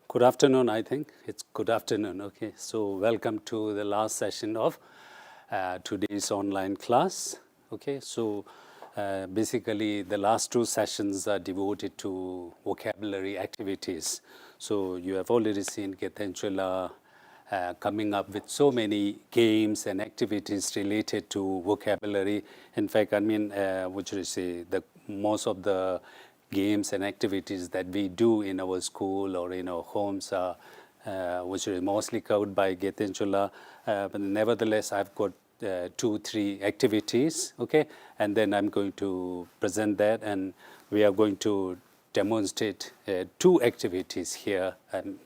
Good afternoon, I think. It's good afternoon, okay. So welcome to the last session of today's online class, okay. So basically the last two sessions are devoted to vocabulary activities. So you have already seen Gethenchula coming up with so many games and activities related to vocabulary. In fact, I mean, what should I say, most of the games and activities that we do in our school or in our homes are which are mostly covered by Gethenchula. But nevertheless, I've got 2-3 activities, okay? And then I'm going to present that, and we are going to demonstrate 2 activities here, and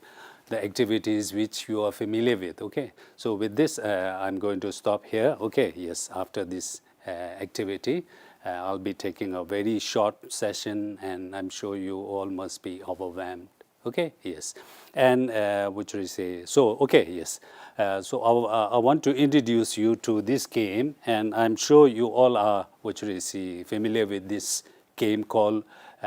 the activities which you are familiar with, okay? So with this, I'm going to stop here, okay? Yes, after this activity. I'll be taking a very short session, and I'm sure you all must be overwhelmed. Okay, yes. And what should I say? So, okay, yes. So I want to introduce you to this game, and I'm sure you all are, what should I say, familiar with this game called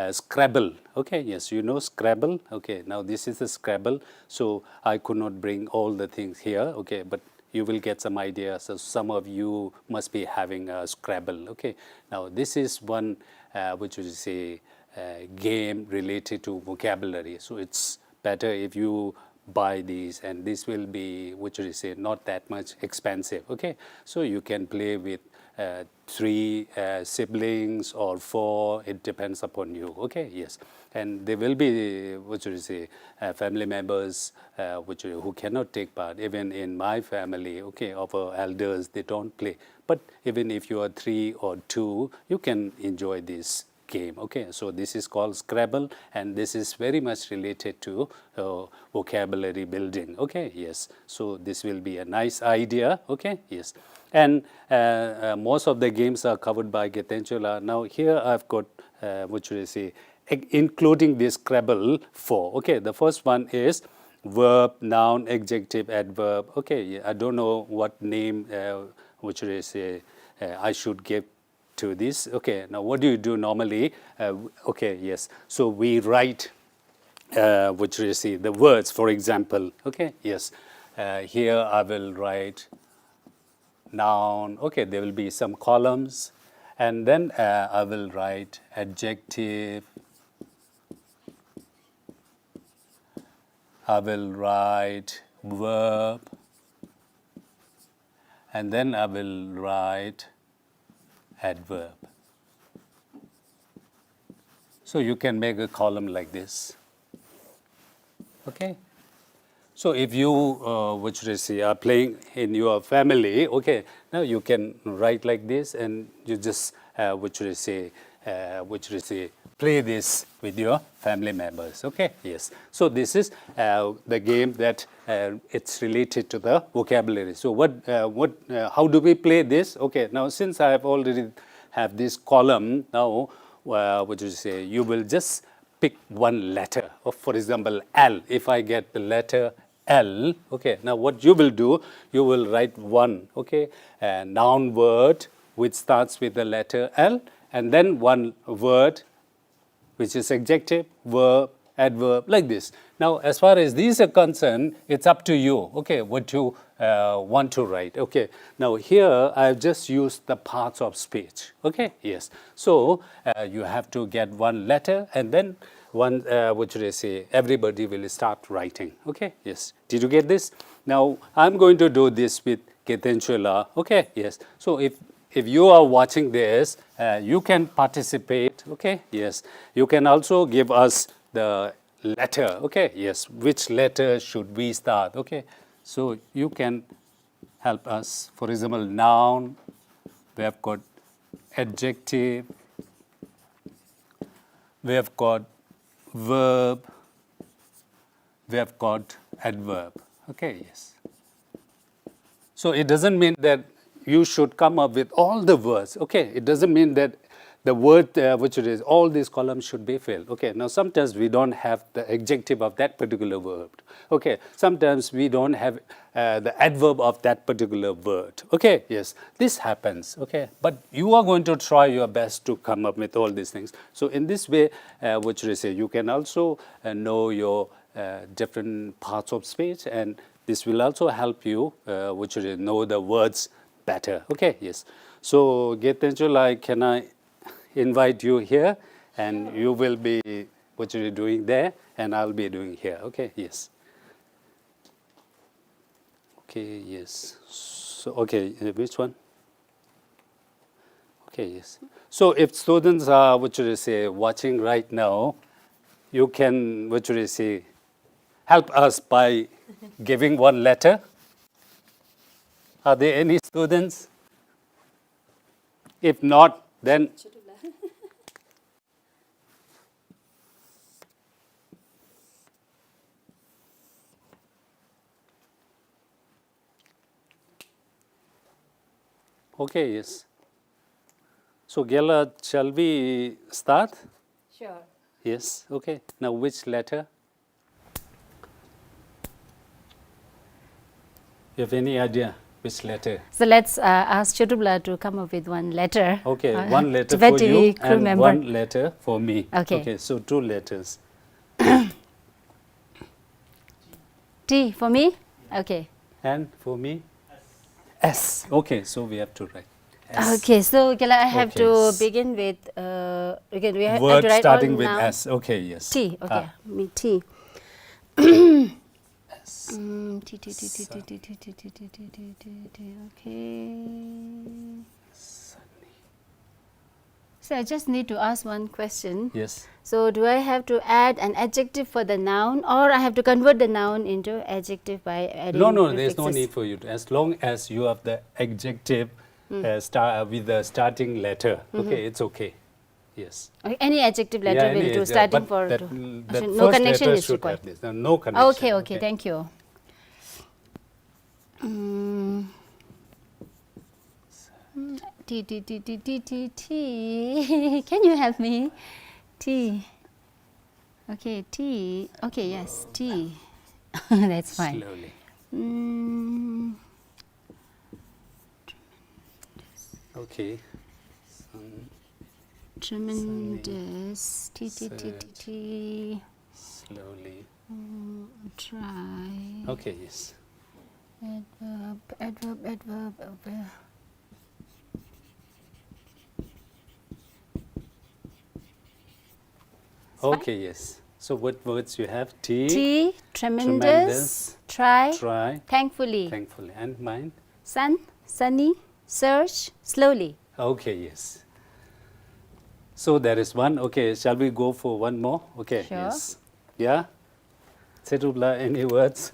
Scrabble. Okay, yes, you know Scrabble. Okay, now this is a Scrabble. So I could not bring all the things here, okay, but you will get some ideas. So some of you must be having a Scrabble. Okay, now this is one which is a game related to vocabulary. So it's better if you buy these, and this will be, which is say, not that much expensive. Okay, so you can play with 3 siblings or 4. It depends upon you. Okay, yes. And there will be, what should I say, family members who cannot take part. Even in my family, okay, of our elders, they don't play. But even if you are 3 or 2, you can enjoy this game. Okay, so this is called Scrabble, and this is very much related to vocabulary building. Okay, yes. So this will be a nice idea. Okay, yes. And most of the games are covered by Gethenchula. Now here I've got, what should I say, including this Scrabble 4. Okay, the first one is verb, noun, adjective, adverb. Okay, I don't know what name, what should I say, I should give to this. Okay, now what do you do normally? Okay, yes. So we write, what should I say, the words, for example. Okay, yes. Here I will write noun. Okay, there will be some columns, and then I will write adjective. I will write verb, and then I will write adverb. So you can make a column like this. Okay. So if you, what should I say, are playing in your family, okay, now you can write like this, and you just, what should I say, play this with your family members. Okay, yes. So this is the game that it's related to the vocabulary. So how do we play this? Okay, now since I have already have this column, now what do you say? You will just pick one letter. For example, L. If I get the letter L, okay, now what you will do, you will write one, okay, noun word which starts with the letter L, and then one word which is adjective, verb, adverb, like this. Now, as far as these are concerned, it's up to you, okay, what you want to write. Okay, now here I've just used the parts of speech. Okay, yes. So you have to get one letter, and then one, what should I say, everybody will start writing. Okay, yes. Did you get this? Now, I'm going to do this with Gethenchula. Okay, yes. So if you are watching this, you can participate. Okay, yes. You can also give us the letter. Okay, yes. Which letter should we start? Okay, so you can help us. For example, noun, we have got adjective, we have got verb, we have got adverb. Okay, yes. So it doesn't mean that you should come up with all the words. Okay, it doesn't mean that the word which it is, all these columns should be filled. Okay, now sometimes we don't have the adjective of that particular word. Okay, sometimes we don't have the adverb of that particular word. Okay, yes, this happens. Okay, but you are going to try your best to come up with all these things. So in this way, what should I say, you can also know your different parts of speech, and this will also help you which you know the words better. Okay, yes. So Getenjulai, can I invite you here, and you will be what you're doing there, and I'll be doing here. Okay, yes. Okay, yes. So, okay, which one? Okay, yes. So if students are, what should I say, watching right now, you can, what should I say, help us by giving one letter. Are there any students? If not, then okay, yes. So Gela, shall we start? Sure. Yes, okay. Now which letter? You have any idea which letter? So let's ask Chetubla to come up with one letter. Okay, one letter Tibet for you crew and member. one letter for me. Okay. Okay, so 2 letters. T for me? Okay. And for me? S. Okay, so we have to write S. Okay, so Gela, I have Okay, to S. begin with, again, we have Word to write starting all with now. S. Okay, yes. T, okay. Me T. S. T, T, T, T, T, T, T, T, T, T, T, T, T, T, okay. So I just need to ask one question. Yes. So do I have to add an adjective for the noun, or I have to convert the noun into adjective by adding No, there's no prefixes? need for you to. As long as you have the adjective with the starting letter, okay, it's okay. Yes. Okay, any adjective letter will do, yeah, starting but for that, to. that No first connection letter is should required. have this. No connection. Okay, thank you. T, T, T, T, T, T, T. Can you help me? T. Okay, T. Okay, yes, T. That's fine. Slowly. Okay. Tremendous. T, T, T, T, T. Slowly. Try. Okay, yes. Adverb. Okay, yes. So what words you have? T, tremendous, try, thankfully. And mine? Sun, sunny, search, slowly. Okay, yes. So there is one. Okay, shall we go for one more? Okay, Sure. yes. Yeah? Setubla, any words?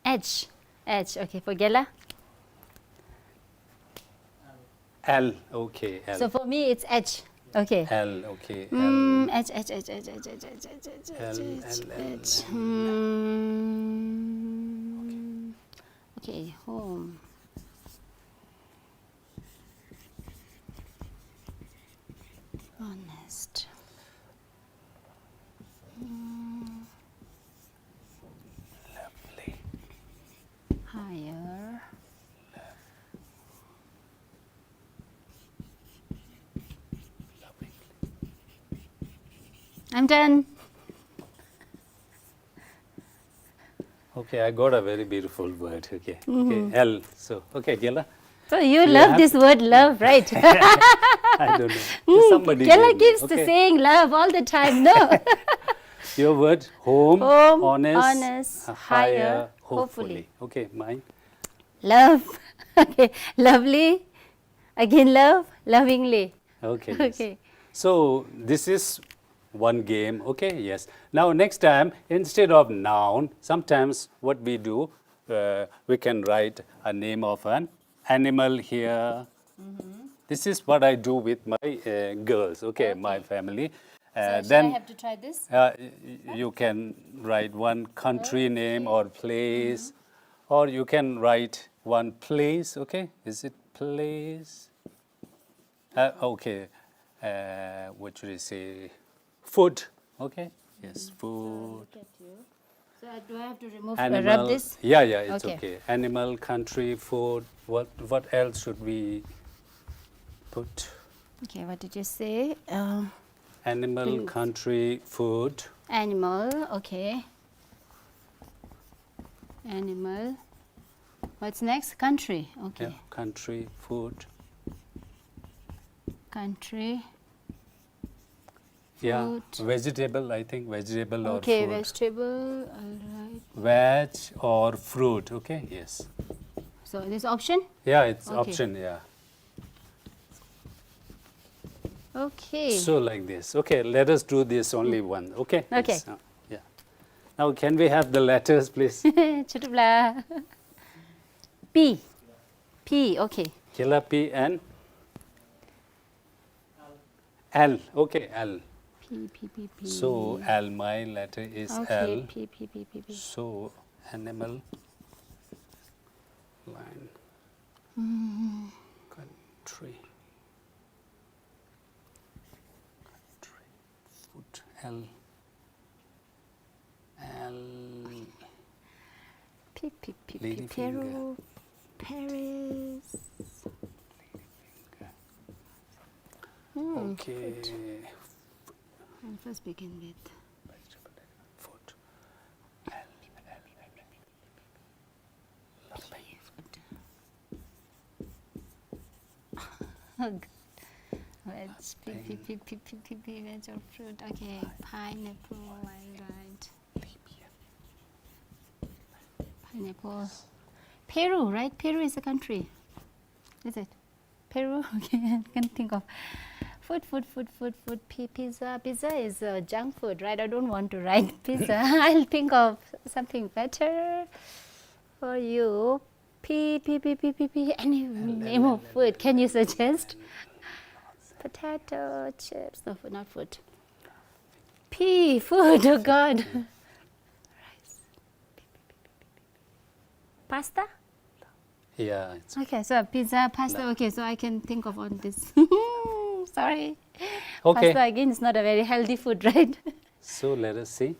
Edge. Okay, for Gela. L, okay, L. So for me, it's edge. Okay. L, okay, Edge. Okay, home. Honest. Lovely. Higher. Lovely. I'm done. Okay, I got a very beautiful word. Okay, okay, L. So, okay, Gela. So you love this word love, right? I don't know. Somebody Gela gave me. keeps Okay. saying love all the time. No. Your word, home, honest, higher, higher, hopefully. Okay, mine. Love. Okay. Lovely. Again love. Lovingly. Okay, yes. Okay. So, this is one game. Okay, yes. Now, next time, instead of noun, sometimes what we do, we can write a name of an animal here. This is what I do with my girls, okay, my family. Then I have to try this. You can write one country name or place, or you can write one place, okay? Is it place? Okay. What should I say? Food, okay? Yes, food. So do I have to remove Animal. rub this? Yeah, it's Okay. okay. Animal, country, food. What else should we put? Okay, what did you say? Animal, country, food. Animal, okay. Animal. What's next? Country, okay. Yeah, country, food. Country. Yeah, Food. vegetable, I think vegetable or Okay, fruit. vegetable, alright. Veg or fruit, okay, yes. So this option? Yeah, it's Okay. option, yeah. Okay. So like this. Okay, let us do this only one, okay? Okay. Yes, yeah. Now can we have the letters, please? Chutubla. P. P, okay. Killer P and L, okay, L. P, P, P, P. So L, my letter is Okay, L. P, P, P, P, P. So animal, line, country, food, L, P, P, P, P, Lady Peru, Paris. okay, I'll first begin with food, veg, P, P, P, P, P, P, P, veg or fruit. Okay, pineapple, right. Pineapple. Peru, right? Peru is a country. Is it? Peru? Okay, I can think of. Food. Pizza. Pizza is junk food, right? I don't want to write pizza. I'll think of something better for you. Any name of food. Can you suggest? Potato chips. No, not food. Food. Oh God. Rice. Pasta. yeah, it's Okay, so pizza, pasta. Okay, so I can think of on this. Sorry. okay. Pasta again is not a very healthy food, right? So let us see.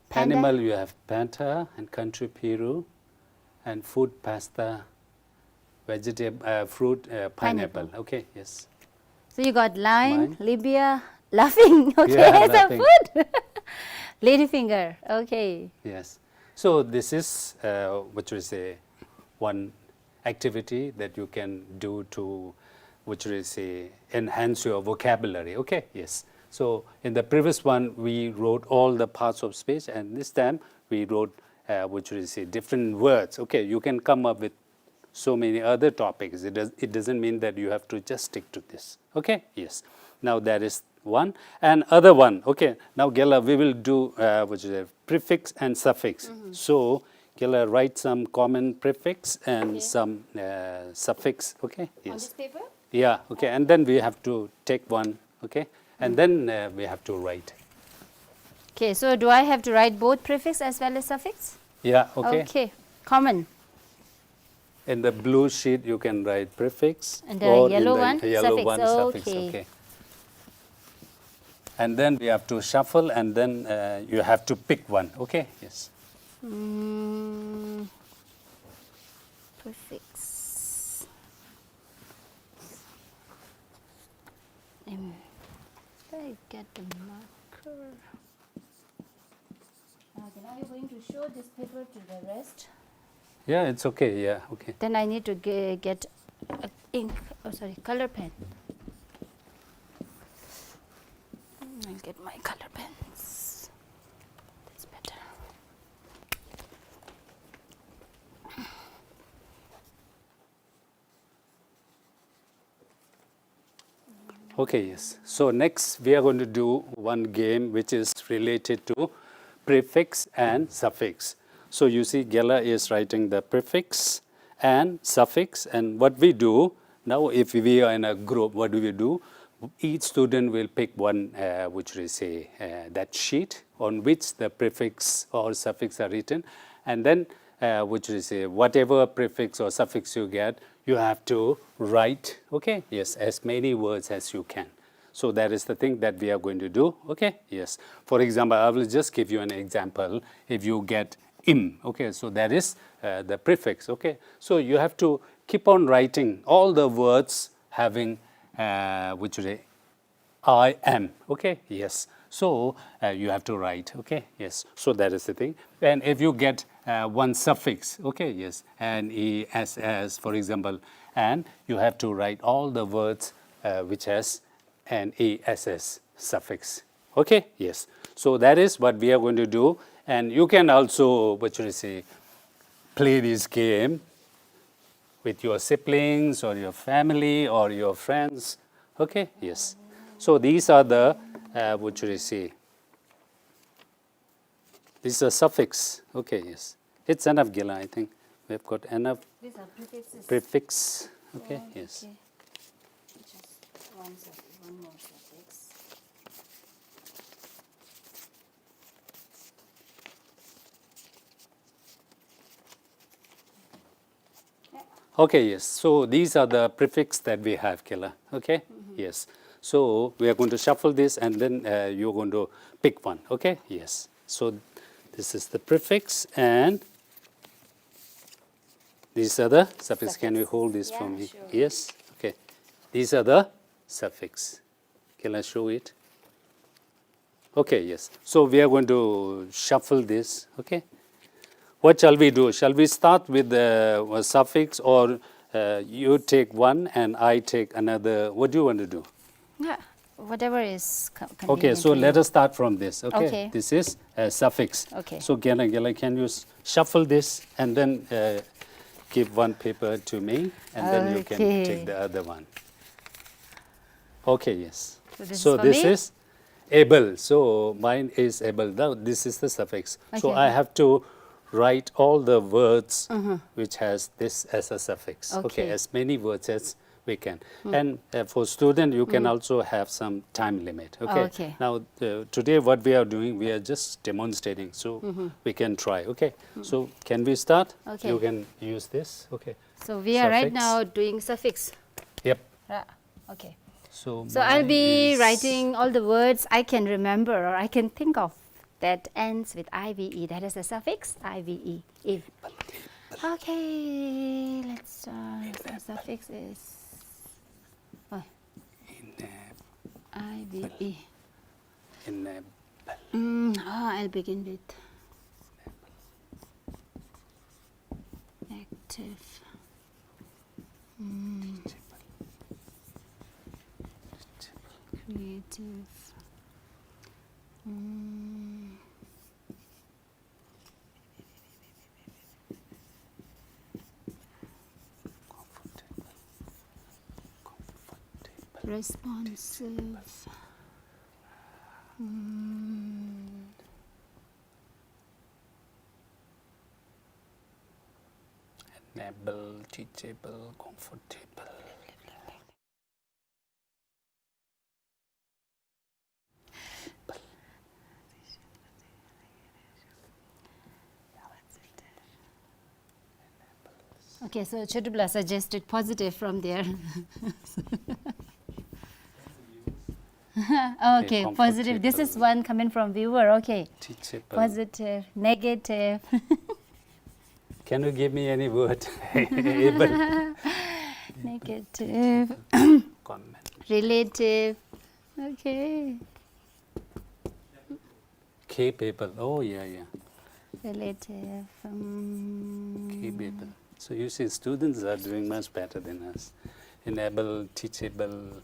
Panda. Animal, you have panda, and country Peru, and food pasta, vegetable, fruit pineapple. Okay, yes. So you got lion, Mine. Libya, laughing. Okay, Yeah, so laughing. food. Ladyfinger. Okay. Yes. So this is what we say one activity that you can do to which we say enhance your vocabulary. Okay. Yes. So in the previous one we wrote all the parts of speech, and this time we wrote which we say different words. Okay. You can come up with so many other topics. It doesn't mean that you have to just stick to this. Okay. Yes. Now that is one, and other one. Okay. Now Gela, we will do which is a prefix and suffix. So Gela, write some common prefix and some suffix. Okay. On Yes. this paper? Yeah. Okay. And then we have to take one. Okay. And then we have to write. Okay, so do I have to write both prefix as well as suffix? Yeah. Okay. Okay. Common. In the blue sheet you can write prefix, And the or yellow in one, the yellow suffix. one suffix. Okay. Okay. And then we have to shuffle, and then you have to pick one. Okay. Yes. Prefix. I get the marker. Okay, now you're going to show this paper to the rest. Yeah, it's okay. Yeah, okay. Then I need to get ink. Oh, sorry, color pen. I'll get my color pens. That's better. Okay, yes. So next we are going to do one game which is related to prefix and suffix. So you see Gela is writing the prefix and suffix, and what we do now, if we are in a group, what do we do? Each student will pick one which we say that sheet on which the prefix or suffix are written, and then which we say whatever prefix or suffix you get, you have to write, okay, yes, as many words as you can. So that is the thing that we are going to do, okay, yes. For example, I will just give you an example. If you get im, okay, so that is the prefix, okay. So you have to keep on writing all the words having which is I am. Okay, yes. So you have to write. Okay, yes. So that is the thing. And if you get one suffix, okay, yes, and ess, for example, and you have to write all the words which has an ess suffix. Okay, yes. So that is what we are going to do. And you can also, what should I say, play this game with your siblings or your family or your friends. Okay, yes. So these are the, what should I say, these are suffix. Okay, yes. It's enough, Gila, I think. We've got enough These are prefixes. prefix. Okay, Oh, yes. okay. Just one more suffix. Okay, yes. So these are the prefix that we have, Kila. Okay, yes. So we are going to shuffle this, and then you're going to pick one. Okay, yes. So this is the prefix, and these are the suffix. Can you hold this for Yeah, me? sure. Yes. Okay. These are the suffix. Can I show it? Okay, yes. So we are going to shuffle this. Okay. What shall we do? Shall we start with the suffix, or you take one and I take another? What do you want to do? Yeah, whatever is convenient. Okay, so to let you. us start from this. Okay, Okay. this is a suffix. Okay. So Gela, can you shuffle this and then give one paper to me, and then you can Okay. take the other one. Okay, yes. So this is for me? is able. So mine is able. Now this is the suffix. So Okay. I have to write all the words which has this as a suffix. Okay. As many words as we can. And for student, you can also have some time limit. Okay. Okay. Now today what we are doing, we are just demonstrating. So we can try. Okay. So can we start? Okay. You can use this. Okay. So we are right Suffix. now doing suffix. Yep. Yeah. Okay. So So I'll mine be is- writing all the words I can remember or I can think of that ends with IVE. That is the suffix IVE. If. Okay, let's start. The suffix is IVE. Enable. I'll begin with active. Creative. Responsive. Enable, teachable, comfortable. Okay, so Chotubla suggested positive from there. Okay, positive. This is one coming from viewer. Okay, Teachable. positive, negative. Can you give me any word? Able. Negative, Comment. relative. Okay, Capable. Oh, yeah. relative. Capable. So you see, students are doing much better than us. Enable, teachable.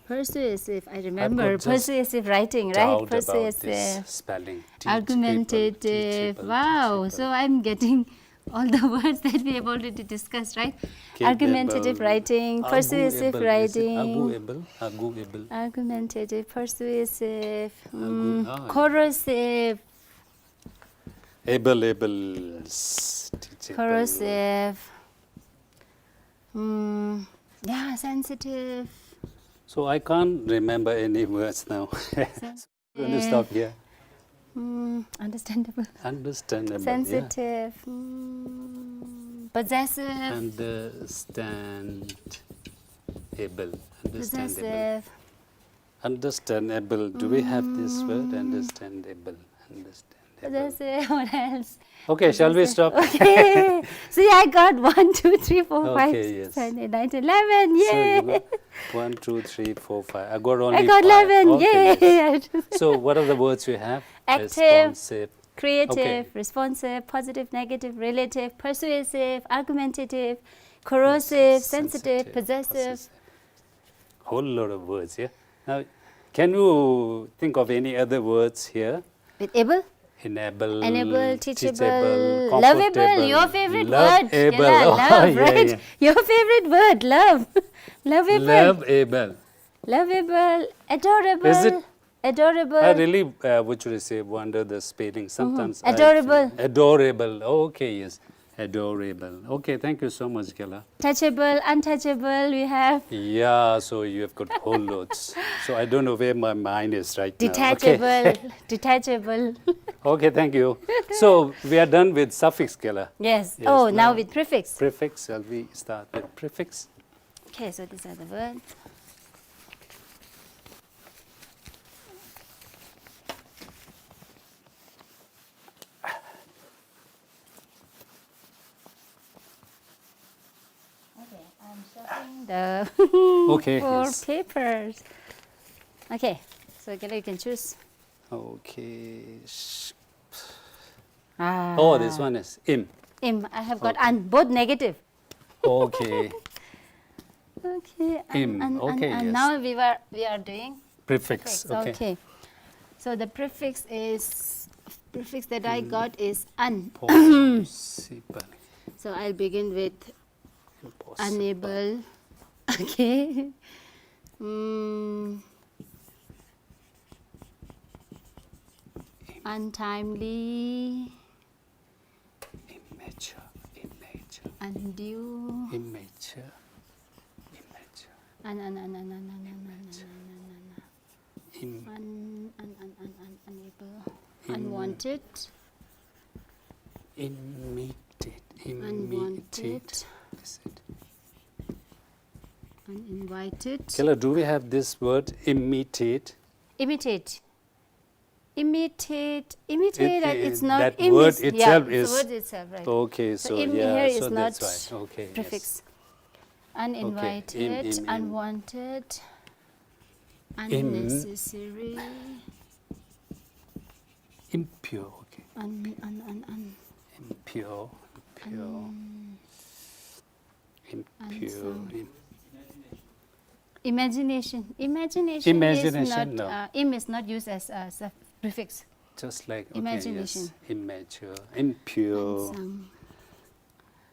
Persuasive. I remember just persuasive writing, right? Doubt about Persuasive. this spelling. Argumentative. Teachable, Wow. teachable. So I'm getting all the words that we have already discussed, right? Capable. Argumentative writing, persuasive Arguable. writing. Arguable. Argumentative, persuasive, Ah. corrosive, Able. Teachable. corrosive. Yeah, sensitive. So I can't remember any words now. I'm going to stop here. Understandable. Understandable. Sensitive. Possessive. Yeah. Understandable. Possessive. Understandable. Do we have this word? Understandable. Possessive. What else? Okay, shall we stop? Okay. See, I got 1, 2, 3, 4, 5, Okay, 6, yes. 7, 8, 9, 10, 11. Yay! So you got 1, 2, 3, 4, 5. I got only I got 5. 11. Okay, yes. Yay! So what are the words you have? Active, Responsive. creative, Okay. responsive, positive, negative, relative, persuasive, argumentative, corrosive, sensitive, possessive. Whole lot of words, yeah? Now, can you think of any other words here? With able, Enable, teachable, lovable, comfortable, your favorite love word. able. Kela, Oh, love, yeah, right? yeah. Your favorite word, love. Lovable, Lovable. lovable, adorable, Is it? adorable. I really, what should I say, wonder the spelling. Sometimes I feel- Adorable. Adorable. Okay, yes. Adorable. Okay, thank you so much, Gela. Touchable, untouchable, we have Yeah, so you have got whole loads. So I don't know where my mind is right now. detachable, Okay. detachable. Okay, thank you. So we are done with suffix, Gela. Yes. Yes, Oh, now now- with prefix. Prefix, shall we start with prefix? Okay, so these are the words. Okay, I'm shuffling the Okay, four yes. papers. Okay, so Gela, you can choose. Okay. Ah. Oh, this one is im. I have got and both negative. Okay. Okay. Im, okay, and yes. now we are doing Prefix. prefix. Okay. So the prefix that I got is un. Possible. So I'll begin with Impossible. unable. Okay. Untimely, Immature. Immature. undue, Immature. Immature. unable, unwanted, Imitate. unwanted, Is it? uninvited, Keller, do we have this word imitate? imitate. Imitate, it's not that im word is- itself yeah, is- the word itself, right. Okay, So so im yeah, here is so not that's right. Okay, yes. prefix. Uninvited, im. unwanted, unnecessary, Impure. Okay. Impure. Impure. imagination. Imagination is Imagination, not, no. im is not used as a prefix. Just like okay, Imagination. yes. Immature. Impure. Unsung,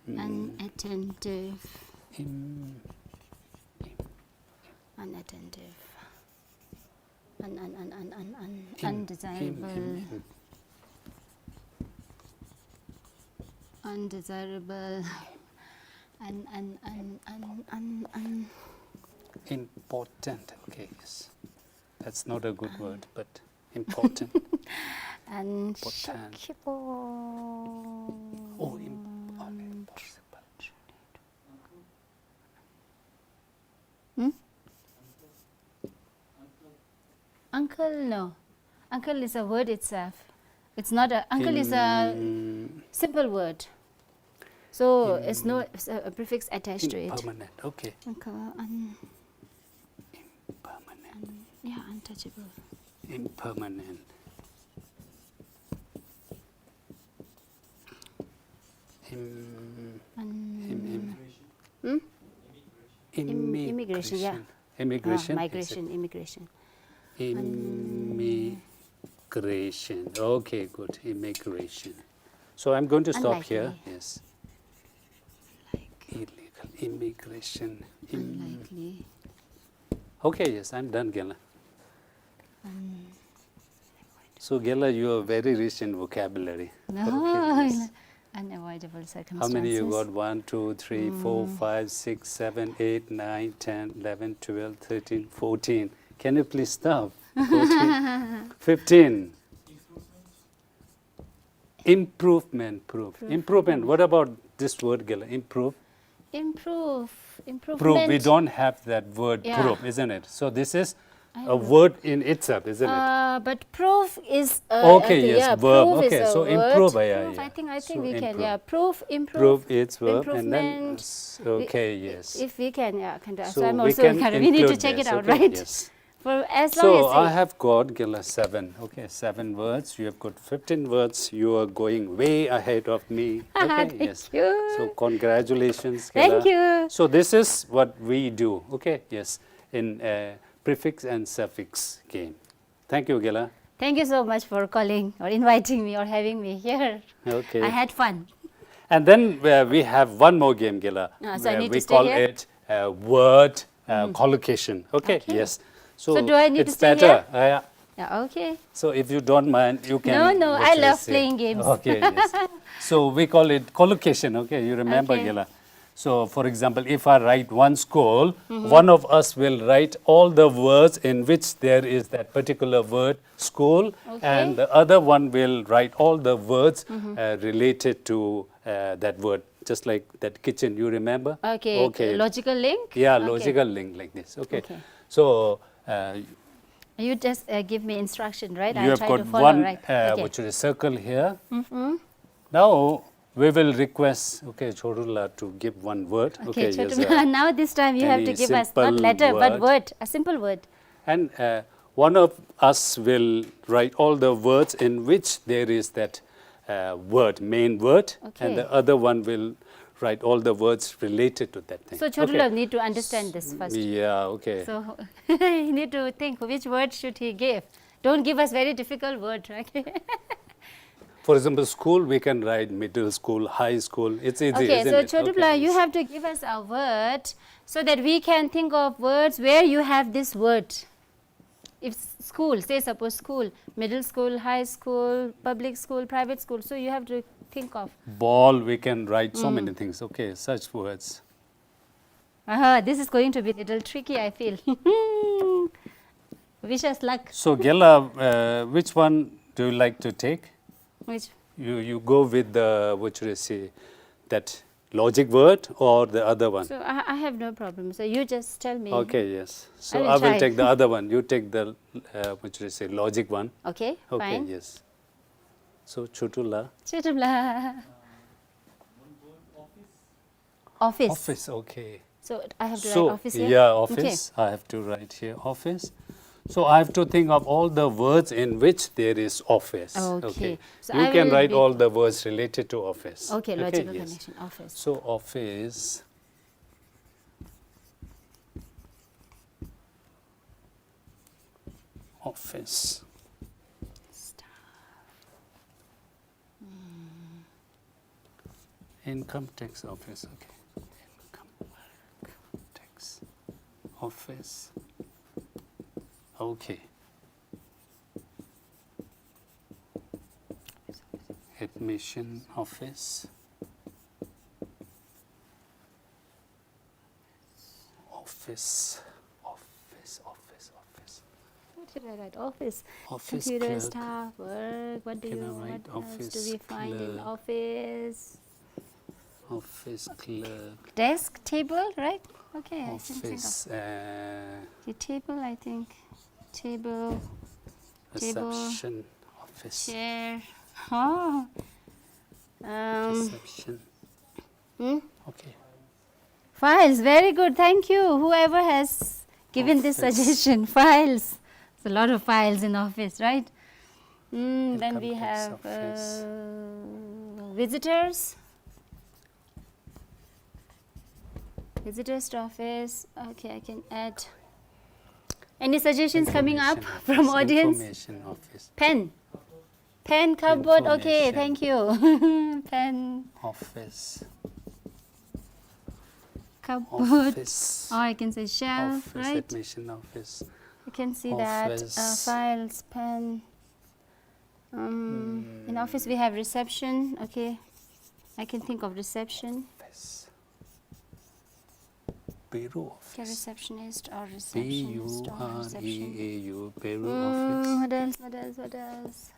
unattentive, unattentive, undesirable, undesirable, Important. Okay, yes. That's not a good word, but important. unshockable. Oh, impossible. Uncle, no. Uncle is a word itself. It's not a, uncle is a simple word. So it's no it's a prefix attached to it. Impermanent. Okay. Uncle, Impermanent. yeah, untouchable. Impermanent. Immigration, yeah. Immigration. Migration, immigration. Immigration. Okay, good. Immigration. So I'm going to stop here. Unlikely. Yes. Illegal. Immigration. Unlikely. Okay, yes, I'm done, Gela. So, Gela, you are very rich in vocabulary. No, Okay, yes. unavoidable How circumstances. many you got? 1, 2, 3, 4, 5, 6, 7, 8, 9, 10, 11, 12, 13, 14. Can you please stop? 14. 15. Improvement. Improvement. What about this word, Gela? Improve. Improvement. Prove. We don't have that word Yeah. prove, isn't it? So this is a word in itself, isn't it? But proof is Okay, yes, yeah, verb. proof Okay, is a so word. improve, yeah, Proof, yeah. I think So we can. improve. Yeah, proof, improve. Prove its verb, and then Improvement. okay, yes. If we can, yeah, can do. So So I'm we also can we need to include check it this, out, okay? right? Yes. For as long So as I have got Gila 7. Okay, 7 words. You have got 15 words. You are going way ahead of me. Okay, Thank yes. you. So congratulations, Gila. Thank you. So this is what we do. Okay, yes, in prefix and suffix game. Thank you, Gila. Thank you so much for calling or inviting me or having me here. Okay. I had fun. And then we have one more game, Gila. So I need we to stay call here? it word collocation. Okay, Okay. yes. So do I need to it's stay better. Yeah, okay. So if you don't mind, you can. No, what I you love say. playing games. Okay, yes. So we call it collocation. Okay, you remember, Okay. Gila. So for example, if I write one school, one of us will write all the words in which there is that particular word school, Okay. and the other one will write all the words related to that word, just like that kitchen. You remember? Okay. Okay. Logical link? Yeah, Okay. logical link like this. Okay. Okay. So. You just give me instruction, right? You I'll have try got to follow, one, right? Okay. which is a circle here. Now we will request, okay, Chodula to give one word. Okay, yes, Chotu, now this time you have any to give us not simple letter but word. word, a simple word. And one of us will write all the words in which there is that word, main word, and Okay. the other one will write all the words related to that thing. So Chodula need to understand this first. Yeah, okay. So you need to think which word should he give. Don't give us very difficult word, right? For example, school, we can write middle school, high school. It's easy, Okay, isn't so it? Chodula, you yes. have to give us a word so that we can think of words where you have this word. If school, say suppose school, middle school, high school, public school, private school, so you have to think of. Ball, we can write so many things. Okay, such words. This is going to be a little tricky, I feel. Wish us luck. So, Gela, which one do you like to take? Which? You go with the, what should I say, that logic word or the other one? So I have no problem. So you just tell me. Okay, yes. So I will I will try. take the other one. You take the, what should I say, logic one. Okay, Okay, fine. yes. So, Chutula. Chodula. Office. Office, okay. So I have to So, write office here? yeah, office. I have to write here office. So I have to think of all the words in which there is office. Okay. So you I can will write be- all the words related to office. Okay, logical yes. connection, office. So office. Office. Income tax office. Okay. Income tax office. Okay. Admission office. Office. Office. Office. Office. What should I write? Office. Office Computer clerk. staff, work. What do Can you? I What write else office do we find in clerk? office? Office clerk. Desk, table, right? Okay, I can think of Office the table. I think table, table, reception. Office chair. Oh. reception. Hmm? Okay. Files, very good. Thank you. Whoever has given this Office. suggestion, files. There's a lot of files in office, right? Then Income we tax have office. visitors. Visitors to office. Okay, I can add. Any suggestions coming up Information from office, audience? Information office. Pen. Pen, cupboard. Okay, Information. thank you. Pen, Office. cupboard. Office. Or I can say shelf, Office. right? Admission office. You can see that Office. files, pen. In office we have reception. Okay, I can think of reception. Office. Bureau Okay, office. receptionist or receptionist or reception. B-U-R-E-A-U. Bureau office. What else? What else? What else?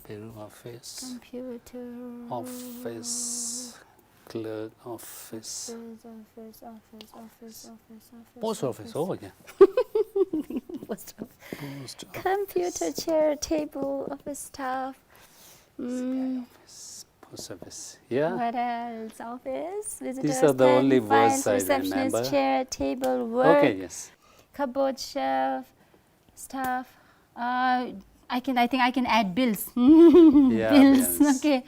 Bureau office. Computer. Office. Clerk office. Office. Office. Office. Office. Office. Post office. Oh, yeah. Post office. Post Computer, chair, table, office staff. Post office. Yeah. What else? Office, visitors, These are the pen, only files, words I receptionist, remember. chair, table, work, Okay, yes. cupboard, shelf, staff. I think I can add bills. Yeah, bills. bills. Okay.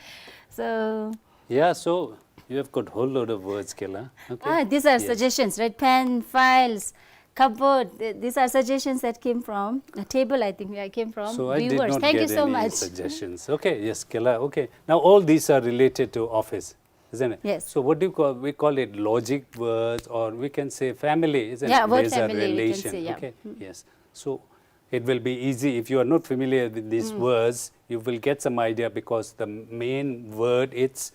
So Yeah, so you have got whole lot of words, Kela. Okay. these are Yes. suggestions, right? Pen, files, cupboard. These are suggestions that came from a table. I think I came from So I did viewers. not Thank you get so any much. suggestions. Okay, yes, Kela. Okay. Now all these are related to office, isn't it? Yes. So what do you call? We call it logic words, or we can say family, isn't Yeah, it? word There's family, a we can relation. say, yeah. Okay. Yes. So it will be easy if you are not familiar with these words. You will get some idea because the main word it's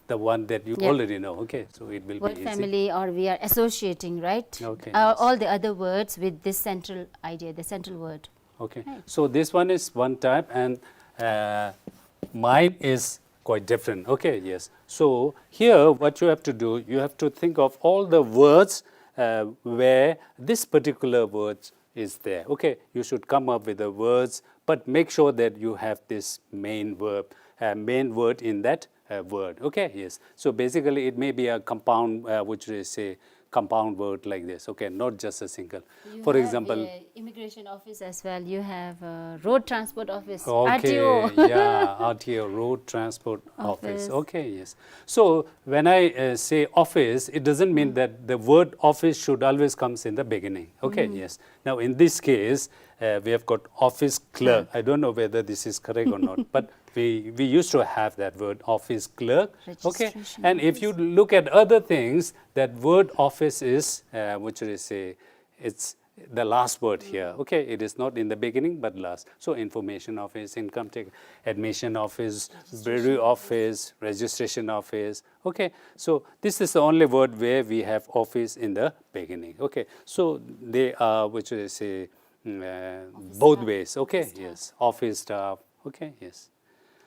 the one that you Yeah. already know. Okay. So it will Word be easy. family, or we are associating, right? Okay, yes. All the other words with this central idea, the central word. Okay, so this one is one type, and mine is quite different. Okay, yes. So here, what you have to do, you have to think of all the words where this particular word is there. Okay, you should come up with the words, but make sure that you have this main verb, main word in that word. Okay, yes. So basically, it may be a compound, which is say compound word like this. Okay, not just a single. For example. Immigration office as well. You have road transport office. Okay, RTO. yeah, RTO, Road Transport Office. Office. Okay, yes. So when I say office, it doesn't mean that the word office should always comes in the beginning. Okay, yes. Now in this case, we have got office clerk. I don't know whether this is correct or not, but we used to have that word office clerk. Okay, Registration and if you look at other things, that word office is, what should I say, it's the last word here. Okay, it is not in the beginning but last. So information office, income tax, admission office, bureau office, registration office. Okay, so this is the only word where we have office in the beginning. Okay, so they are, which should I say, both ways. Okay, yes, office staff. Okay, yes.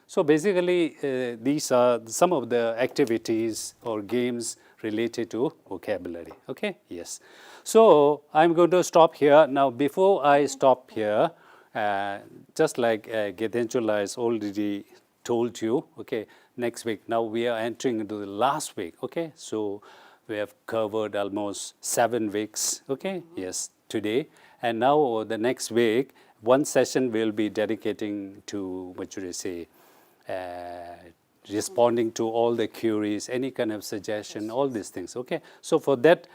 So basically, these are some of the activities or games related to vocabulary. Okay, yes. So I'm going to stop here. Now, before I stop here, just like Gedenchula has already told you, okay, next week, now we are entering into the last week. Okay, so we have covered almost 7 weeks. Okay, yes, today. And now the next week, one session we'll be dedicating to, what should I say, responding to all the queries, any kind of suggestion, all these things. Okay, so for that,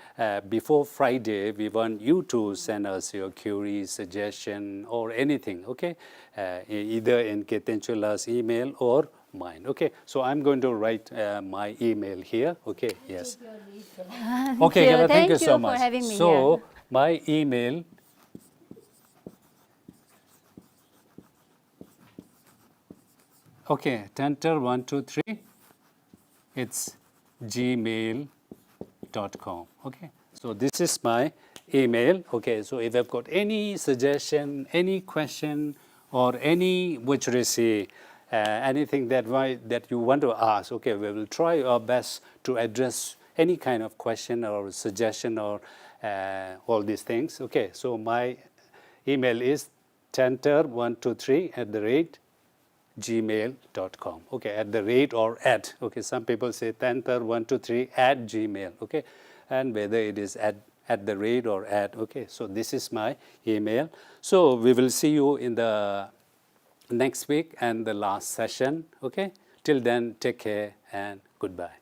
before Friday, we want you to send us your queries, suggestion, or anything. Okay, either in Ketenchula's email or mine. Okay, so I'm going to write my email here. Okay, yes. Okay, Kela, thank you so much. For having me So here. my email. Okay, Tanter123, it's gmail.com. Okay, so this is my email. Okay, so if I've got any suggestion, any question, or any, what should I say, anything that you want to ask, okay, we will try our best to address any kind of question or suggestion or all these things. Okay, so my email is tanter123@gmail.com. Okay, at the rate or at. Okay, some people say tanter123@gmail. Okay, and whether it is at the rate or at. Okay, so this is my email. So we will see you in the next week and the last session. Okay, till then, take care and goodbye.